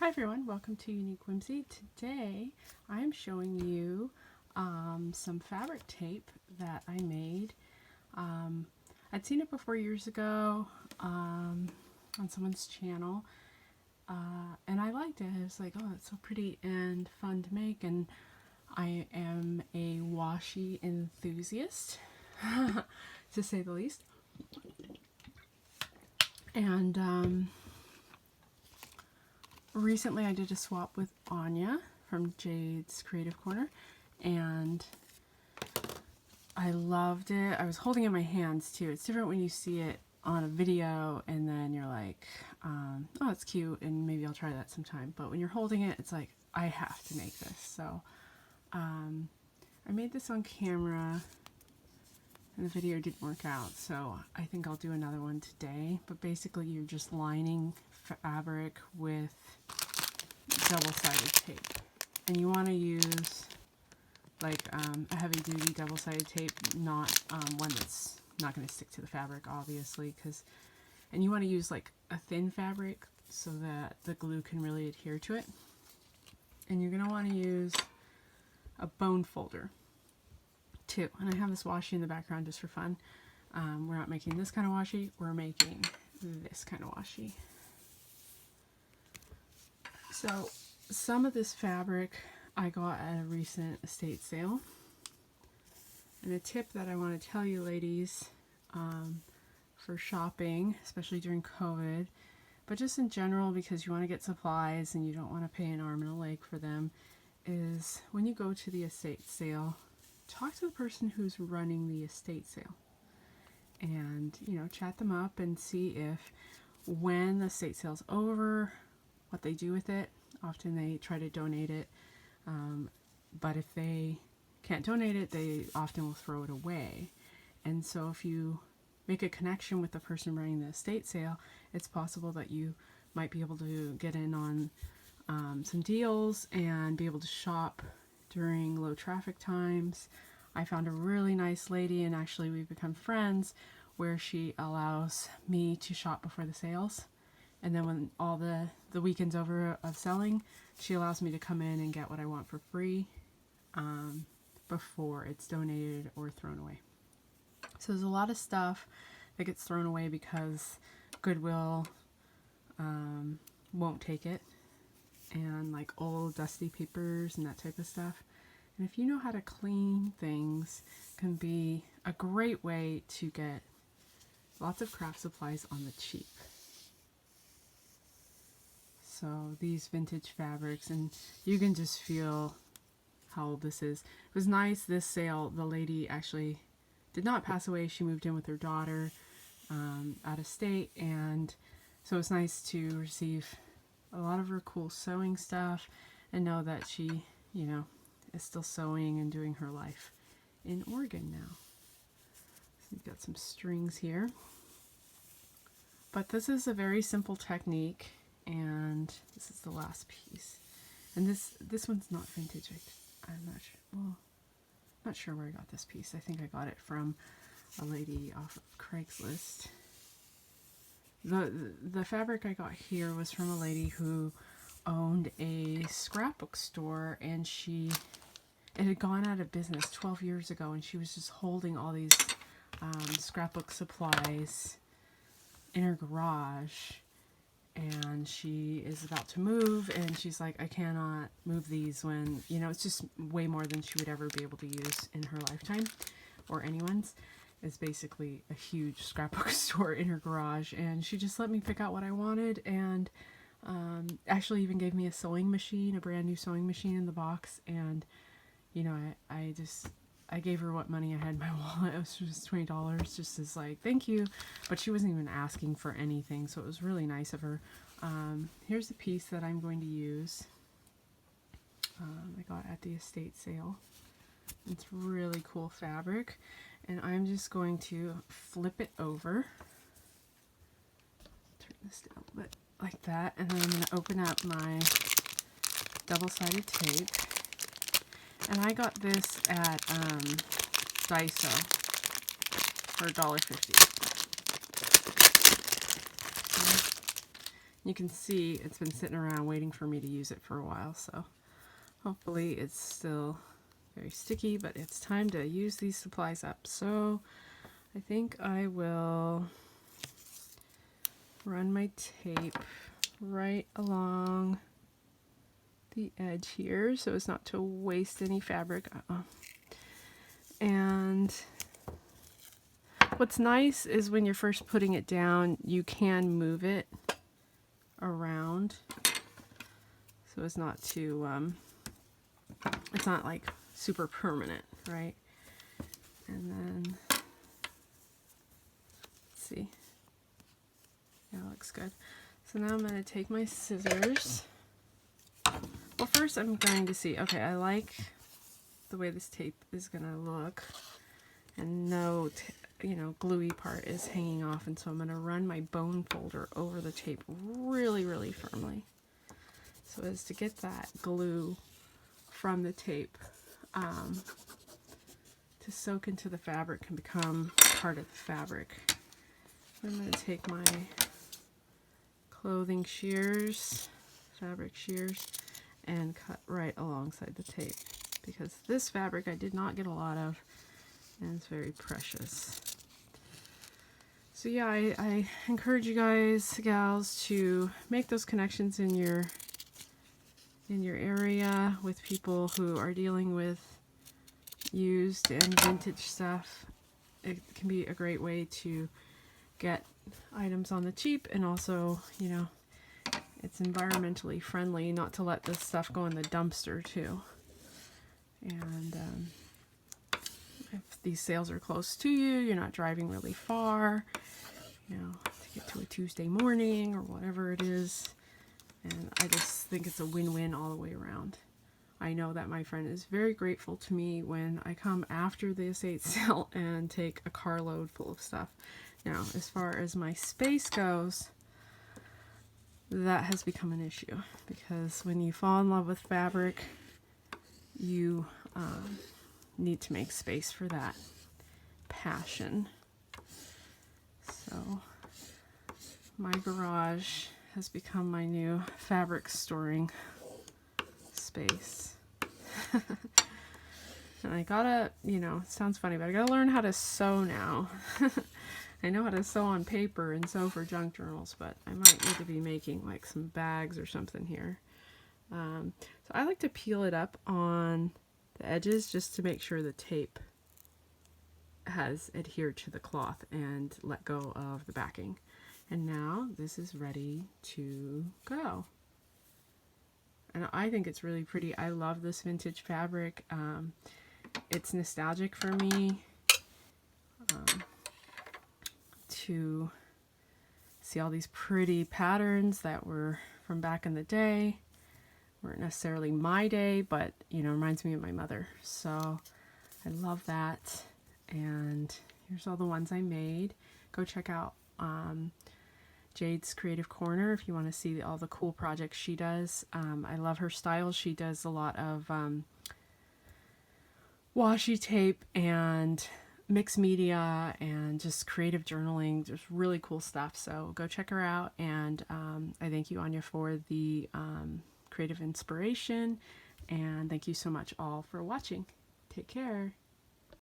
Hi everyone, welcome to Unique Whimsy. Today I'm showing you some fabric tape that I made. I'd seen it before years ago on someone's channel and I liked it. I was like, oh, it's so pretty and fun to make, and I am a washi enthusiast to say the least. And recently I did a swap with Anya from Jade's Creative Corner, and I loved it. I was holding it in my hands too. It's different when you see it on a video and then you're like, oh, it's cute and maybe I'll try that sometime. But when you're holding it, it's like, I have to make this. So I made this on camera and the video didn't work out. So I think I'll do another one today. But basically you're just lining fabric with double-sided tape, and you want to use like a heavy-duty double-sided tape, not one that's not going to stick to the fabric, obviously, and you want to use like a thin fabric so that the glue can really adhere to it. And you're going to want to use a bone folder too. And I have this washi in the background just for fun. We're not making this kind of washi, we're making this kind of washi. So some of this fabric I got at a recent estate sale. And a tip that I want to tell you ladies for shopping, especially during COVID, but just in general because you want to get supplies and you don't want to pay an arm and a leg for them, is when you go to the estate sale, talk to the person who's running the estate sale. And, you know, chat them up and see if when the estate sale's over, what they do with it. Often they try to donate it, but if they can't donate it, they often will throw it away. And so if you make a connection with the person running the estate sale, it's possible that you might be able to get in on some deals and be able to shop during low traffic times. I found a really nice lady, and actually we've become friends, where she allows me to shop before the sales. And then when all the weekend's over of selling, she allows me to come in and get what I want for free before it's donated or thrown away. So there's a lot of stuff that gets thrown away because Goodwill won't take it, and like old dusty papers and that type of stuff. And if you know how to clean things, can be a great way to get lots of craft supplies on the cheap. So these vintage fabrics, and you can just feel how old this is. It was nice, this sale, the lady actually did not pass away. She moved in with her daughter out of state, and so it's nice to receive a lot of her cool sewing stuff and know that she, you know, is still sewing and doing her life in Oregon now. So you've got some strings here. But this is a very simple technique. And this is the last piece, and this one's not vintage. I'm not sure. Well, not sure where I got this piece. I think I got it from a lady off of Craigslist. The fabric I got here was from a lady who owned a scrapbook store, and it had gone out of business 12 years ago, and she was just holding all these scrapbook supplies in her garage. And she is about to move, and she's like, I cannot move these when, you know, it's just way more than she would ever be able to use in her lifetime, or anyone's. It's basically a huge scrapbook store in her garage, and she just let me pick out what I wanted, and actually even gave me a sewing machine, a brand new sewing machine in the box. And, you know, I gave her what money I had in my wallet. It was just $20, just as like, thank you. But she wasn't even asking for anything, so it was really nice of her. Here's the piece that I'm going to use. I got at the estate sale. It's really cool fabric. And I'm just going to flip it over. Turn this down a bit like that. And then I'm going to open up my double-sided tape. And I got this at Daiso for $1.50. you can see it's been sitting around waiting for me to use it for a while, so hopefully it's still very sticky, but it's time to use these supplies up. So I think I will run my tape right along the edge here so as not to waste any fabric. And what's nice is when you're first putting it down, you can move it around so as not to, it's not like super permanent, right? And then, let's see. Yeah, it looks good. So now I'm going to take my scissors. Well, first I'm going to see, okay, I like the way this tape is going to look, and no, gluey part is hanging off, and so I'm going to run my bone folder over the tape really, really firmly so as to get that glue from the tape to soak into the fabric and become part of the fabric. I'm going to take my clothing shears, fabric shears, and cut right alongside the tape, because this fabric I did not get a lot of, and it's very precious. So yeah, I encourage you guys, gals, to make those connections in your area with people who are dealing with used and vintage stuff. It can be a great way to get items on the cheap, and also, it's environmentally friendly not to let this stuff go in the dumpster too. And if these sales are close to you, you're not driving really far, to get to a Tuesday morning or whatever it is. And I just think it's a win-win all the way around. I know that my friend is very grateful to me when I come after the estate sale and take a carload full of stuff. Now, as far as my space goes, that has become an issue, because when you fall in love with fabric, you need to make space for that passion. So my garage has become my new fabric storing space. And I gotta, it sounds funny, but I gotta learn how to sew now. I know how to sew on paper and sew for junk journals, but I might need to be making like some bags or something here. So I like to peel it up on the edges just to make sure the tape has adhered to the cloth and let go of the backing. And now this is ready to go. And I think it's really pretty. I love this vintage fabric. It's nostalgic for me to see all these pretty patterns that were from back in the day. Weren't necessarily my day, but reminds me of my mother. So I love that. And here's all the ones I made. Go check out Jade's Creative Corner if you want to see all the cool projects she does. I love her style. She does a lot of washi tape and mixed media and just creative journaling, just really cool stuff. So go check her out, and I thank you, Anya, for the creative inspiration, and thank you so much all for watching. Take care.